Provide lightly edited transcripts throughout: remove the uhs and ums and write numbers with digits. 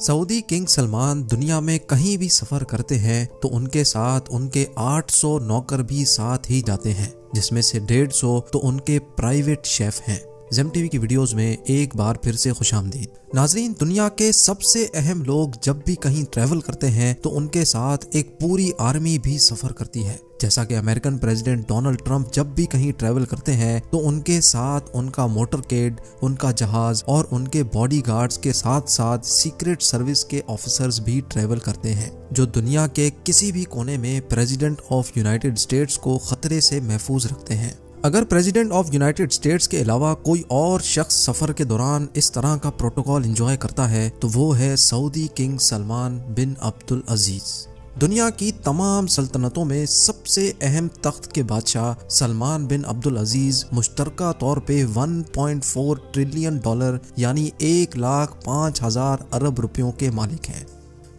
Saudi king Salman दुनिया में कहीं भी सफर करते हैं तो उनके साथ उनके 800 नौकर भी साथ ही जाते हैं, जिसमें से 150 तो उनके प्राइवेट शेफ हैं। ज़ेम टीवी की वीडियोस में एक बार फिर से खुशामदीद। नाजरीन, दुनिया के सबसे अहम लोग जब भी कहीं ट्रैवल करते हैं तो उनके साथ एक पूरी आर्मी भी सफर करती है। जैसा कि अमेरिकन प्रेसिडेंट डोनाल्ड ट्रंप जब भी कहीं ट्रैवल करते हैं तो उनके साथ उनका मोटरकेड, उनका जहाज और उनके बॉडीगार्ड्स के साथ साथ सीक्रेट सर्विस के ऑफिसर्स भी ट्रैवल करते हैं, जो दुनिया के किसी भी कोने में प्रेसिडेंट ऑफ यूनाइटेड स्टेट्स को खतरे से महफूज रखते हैं। अगर प्रेसिडेंट ऑफ यूनाइटेड स्टेट्स के अलावा कोई और शख्स सफर के दौरान इस तरह का प्रोटोकॉल एंजॉय करता है तो वो है सऊदी किंग सलमान बिन अब्दुल अजीज। दुनिया की तमाम सल्तनतों में सबसे अहम तख्त के बादशाह सलमान बिन अब्दुल अजीज मुश्तरका तौर पे 1.4 ट्रिलियन डॉलर यानी 1,05,000 अरब रुपयों के मालिक हैं।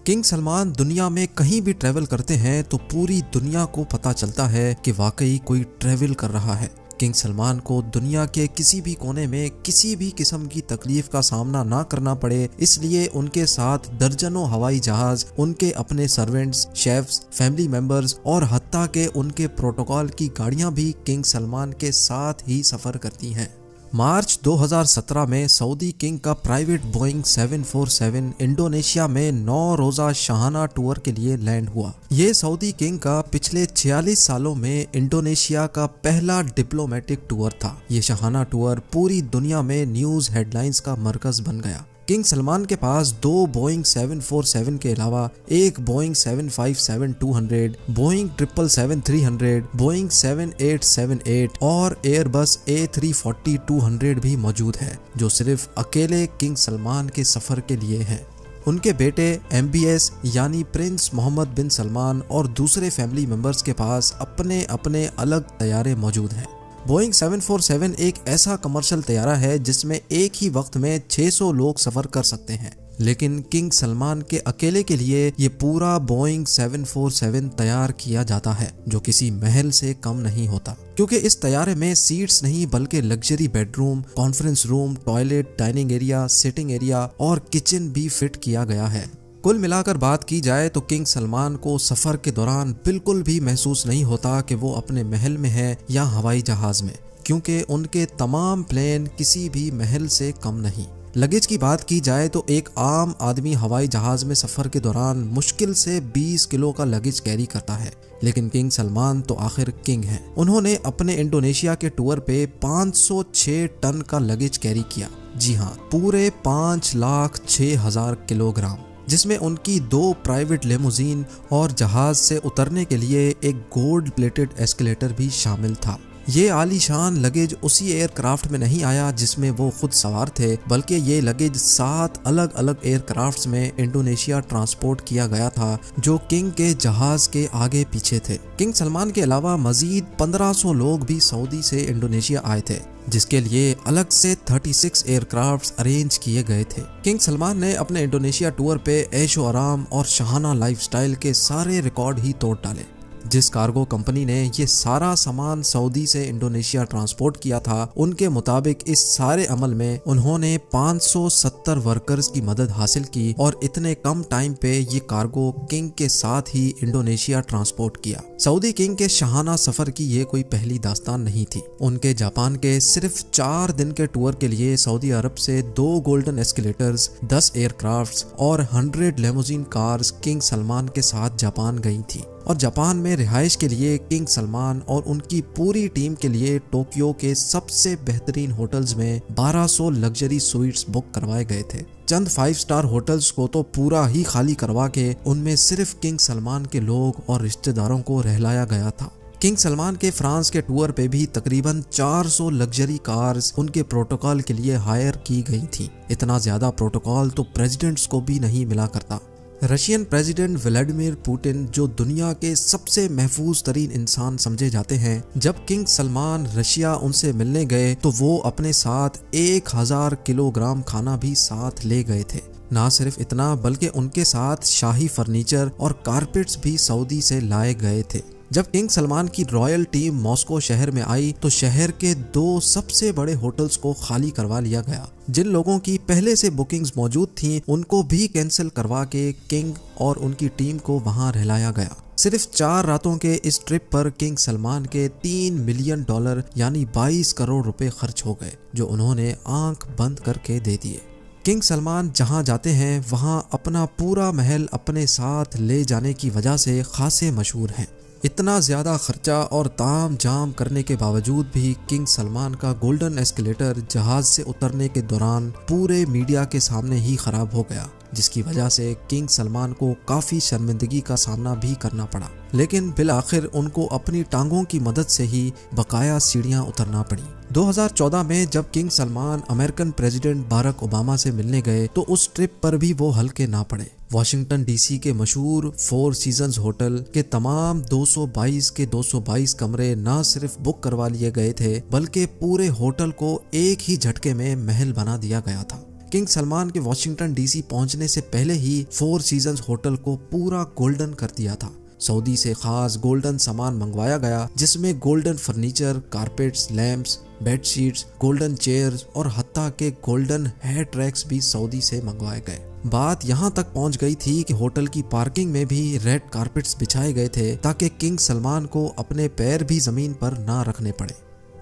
किंग सलमान दुनिया में कहीं भी ट्रैवल करते हैं तो पूरी दुनिया को पता चलता है कि वाकई कोई ट्रैवल कर रहा है। किंग सलमान को दुनिया के किसी भी कोने में किसी भी किस्म की तकलीफ का सामना ना करना पड़े, इसलिए उनके साथ दर्जनों हवाई जहाज, उनके अपने सर्वेंट्स, शेफ्स, फैमिली मेंबर्स और हत्ता के उनके प्रोटोकॉल की गाड़ियां भी किंग सलमान के साथ ही सफर करती हैं। मार्च 2017 में सऊदी किंग का प्राइवेट बोइंग 747 इंडोनेशिया में 9 रोजा शाहाना टूर के लिए लैंड हुआ। ये सऊदी किंग का पिछले 46 सालों में इंडोनेशिया का पहला डिप्लोमेटिक टूर था। ये शाहाना टूर पूरी दुनिया में न्यूज हेडलाइंस का मरकज बन गया। किंग सलमान के पास 2 बोइंग 747 के अलावा एक बोइंग 757-200, बोइंग 777-300, बोइंग 7878 और एयरबस A340-200 भी मौजूद है, जो सिर्फ अकेले किंग सलमान के सफर के लिए है। उनके बेटे MBS यानी प्रिंस मोहम्मद बिन सलमान और दूसरे फैमिली मेंबर्स के पास अपने अपने अलग तैयारे मौजूद हैं। बोइंग 747 एक ऐसा कमर्शियल तैयारा है जिसमें एक ही वक्त में 600 लोग सफर कर सकते हैं, लेकिन किंग सलमान के अकेले के लिए ये पूरा बोइंग 747 तैयार किया जाता है, जो किसी महल से कम नहीं होता, क्योंकि इस तैयारे में सीट्स नहीं बल्कि luxury bedroom, conference room, toilet, dining area, sitting area और किचन भी फिट किया गया है। कुल मिलाकर बात की जाए तो किंग सलमान को सफर के दौरान बिल्कुल भी महसूस नहीं होता कि वो अपने महल में है या हवाई जहाज में, क्योंकि उनके तमाम प्लेन किसी भी महल से कम नहीं। लगेज की बात की जाए तो एक आम आदमी हवाई जहाज में सफर के दौरान मुश्किल से 20 किलो का लगेज कैरी करता है, लेकिन किंग सलमान तो आखिर किंग हैं। उन्होंने अपने इंडोनेशिया के टूर पे 506 टन का लगेज कैरी किया। जी हाँ, पूरे 5,06,000 किलोग्राम, जिसमें उनकी 2 प्राइवेट लेमोजीन और जहाज से उतरने के लिए एक गोल्ड प्लेटेड एस्केलेटर भी शामिल था। ये आलीशान लगेज उसी एयरक्राफ्ट में नहीं आया जिसमें वो खुद सवार थे, बल्कि ये लगेज 7 अलग अलग एयरक्राफ्ट्स में इंडोनेशिया ट्रांसपोर्ट किया गया था, जो किंग के जहाज के आगे पीछे थे। किंग सलमान के अलावा मजीद 1500 लोग भी सऊदी से इंडोनेशिया आए थे, जिसके लिए अलग से 36 एयरक्राफ्ट्स अरेंज किए गए थे। किंग सलमान ने अपने इंडोनेशिया टूर पे ऐशो आराम और शाहाना लाइफस्टाइल के सारे रिकॉर्ड ही तोड़ डाले। जिस कार्गो कंपनी ने ये सारा सामान सऊदी से इंडोनेशिया ट्रांसपोर्ट किया था, उनके मुताबिक इस सारे अमल में उन्होंने 570 वर्कर्स की मदद हासिल की और इतने कम टाइम पे ये कार्गो किंग के साथ ही इंडोनेशिया ट्रांसपोर्ट किया। सऊदी किंग के शाहाना सफर की ये कोई पहली दास्तान नहीं थी। उनके जापान के सिर्फ 4 दिन के टूर के लिए सऊदी अरब से 2 गोल्डन एस्केलेटर्स, 10 एयरक्राफ्ट्स और 100 लेमोजीन कार्स किंग सलमान के साथ जापान गई थी, और जापान में रिहाइश के लिए किंग सलमान और उनकी पूरी टीम के लिए टोक्यो के सबसे बेहतरीन होटल्स में 1200 लग्जरी स्वीट्स बुक करवाए गए थे। चंद 5 स्टार होटल्स को तो पूरा ही खाली करवा के उनमें सिर्फ किंग सलमान के लोग और रिश्तेदारों को रहलाया गया था। किंग सलमान के फ्रांस के टूर पे भी तकरीबन 400 लग्जरी कार्स उनके प्रोटोकॉल के लिए हायर की गई थी। इतना ज्यादा प्रोटोकॉल तो प्रेसिडेंट्स को भी नहीं मिला करता। रशियन प्रेसिडेंट व्लादिमीर पुतिन, जो दुनिया के सबसे महफूज तरीन इंसान समझे जाते हैं, जब किंग सलमान रशिया उनसे मिलने गए तो वो अपने साथ 1000 किलोग्राम खाना भी साथ ले गए थे। ना सिर्फ इतना, बल्कि उनके साथ शाही फर्नीचर और कारपेट्स भी सऊदी से लाए गए थे। जब किंग सलमान की रॉयल टीम मॉस्को शहर में आई तो शहर के 2 सबसे बड़े होटल्स को खाली करवा लिया गया। जिन लोगों की पहले से बुकिंग्स मौजूद थीं उनको भी कैंसिल करवा के किंग और उनकी टीम को वहां रहलाया गया। सिर्फ 4 रातों के इस ट्रिप पर किंग सलमान के $3 मिलियन यानी 22 करोड़ रुपए खर्च हो गए, जो उन्होंने आंख बंद करके दे दिए। किंग सलमान जहां जाते हैं वहां अपना पूरा महल अपने साथ ले जाने की वजह से खासे मशहूर हैं। इतना ज्यादा खर्चा और ताम झाम करने के बावजूद भी किंग सलमान का गोल्डन एस्केलेटर जहाज से उतरने के दौरान पूरे मीडिया के सामने ही खराब हो गया, जिसकी वजह से किंग सलमान को काफी शर्मिंदगी का सामना भी करना पड़ा। लेकिन बिल आखिर उनको अपनी टांगों की मदद से ही बकाया सीढ़ियां उतरना पड़ी। 2014 में जब king Salman American president Barack Obama से मिलने गए तो उस ट्रिप पर भी वो हल्के ना पड़े। वॉशिंगटन डीसी के मशहूर 4 सीजन्स होटल के तमाम 222 के 222 कमरे न सिर्फ बुक करवा लिए गए थे, बल्कि पूरे होटल को एक ही झटके में महल बना दिया गया था। किंग सलमान के वॉशिंगटन डीसी पहुंचने से पहले ही 4 सीजन्स होटल को पूरा गोल्डन कर दिया था। सऊदी से खास गोल्डन सामान मंगवाया गया, जिसमें golden furniture, carpets, lamps, bedsheets, golden chairs और हत्ता के गोल्डन हेयर ट्रैक्स भी सऊदी से मंगवाए गए। बात यहाँ तक पहुँच गई थी कि होटल की पार्किंग में भी रेड कारपेट्स बिछाए गए थे ताकि किंग सलमान को अपने पैर भी जमीन पर ना रखने पड़े।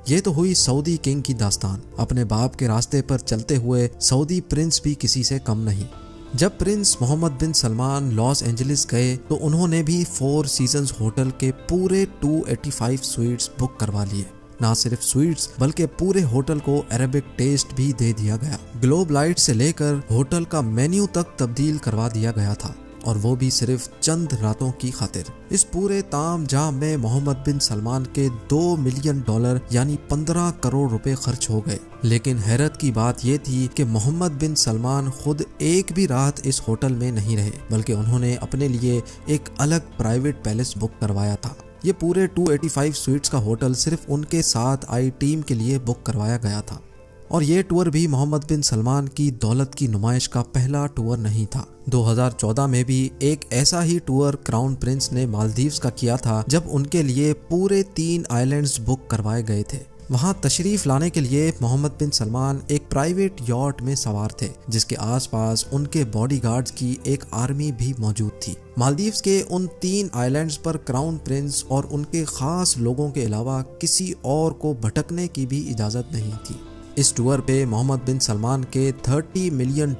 ये तो हुई सऊदी किंग की दास्तान। अपने बाप के रास्ते पर चलते हुए सऊदी प्रिंस भी किसी से कम नहीं। जब प्रिंस मोहम्मद बिन सलमान लॉस एंजलिस गए तो उन्होंने भी 4 सीजन्स होटल के पूरे 285 स्वीट्स बुक करवा लिए। ना सिर्फ स्वीट्स बल्कि पूरे होटल को अरेबिक टेस्ट भी दे दिया गया। ग्लोब लाइट से लेकर होटल का मेन्यू तक तब्दील करवा दिया गया था, और वो भी सिर्फ चंद रातों की खातिर। इस पूरे ताम झाम में मोहम्मद बिन सलमान के $2 मिलियन यानी 15 करोड़ रुपए खर्च हो गए। लेकिन हैरत की बात ये थी कि मोहम्मद बिन सलमान खुद एक भी रात इस होटल में नहीं रहे, बल्कि उन्होंने अपने लिए एक अलग प्राइवेट पैलेस बुक करवाया था। ये पूरे 285 स्वीट्स का होटल सिर्फ उनके साथ आई टीम के लिए बुक करवाया गया था। और ये टूर भी मोहम्मद बिन सलमान की दौलत की नुमाइश का पहला टूर नहीं था। 2014 में भी एक ऐसा ही टूर क्राउन प्रिंस ने मालदीव्स का किया था, जब उनके लिए पूरे 3 आइलैंड्स बुक करवाए गए थे। वहां तशरीफ लाने के लिए मोहम्मद बिन सलमान एक प्राइवेट यॉट में सवार थे, जिसके आसपास उनके बॉडीगार्ड्स की एक आर्मी भी मौजूद थी। मालदीव्स के उन 3 आइलैंड्स पर क्राउन प्रिंस और उनके खास लोगों के अलावा किसी और को भटकने की भी इजाजत नहीं थी। इस टूर पे मोहम्मद बिन सलमान के $30 मिलियन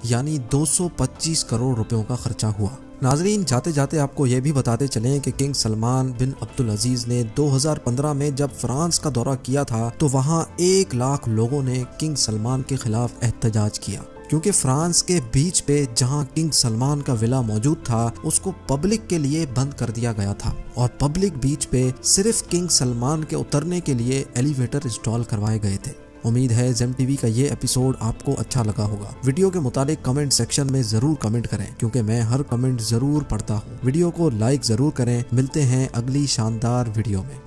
यानी 225 करोड़ रुपयों का खर्चा हुआ। नाजरीन, जाते जाते आपको ये भी बताते चलें कि किंग सलमान बिन अब्दुल अजीज ने 2015 में जब फ्रांस का दौरा किया था तो वहाँ 1 लाख लोगों ने किंग सलमान के खिलाफ एहतजाज किया, क्योंकि फ्रांस के बीच पे जहां किंग सलमान का विला मौजूद था उसको पब्लिक के लिए बंद कर दिया गया था, और पब्लिक बीच पे सिर्फ किंग सलमान के उतरने के लिए एलिवेटर इंस्टॉल करवाए गए थे। उम्मीद है ज़ेम टीवी का ये एपिसोड आपको अच्छा लगा होगा। वीडियो के मुतालिक कमेंट सेक्शन में जरूर कमेंट करें, क्योंकि मैं हर कमेंट जरूर पढ़ता हूँ। वीडियो को लाइक जरूर करें। मिलते हैं अगली शानदार वीडियो में।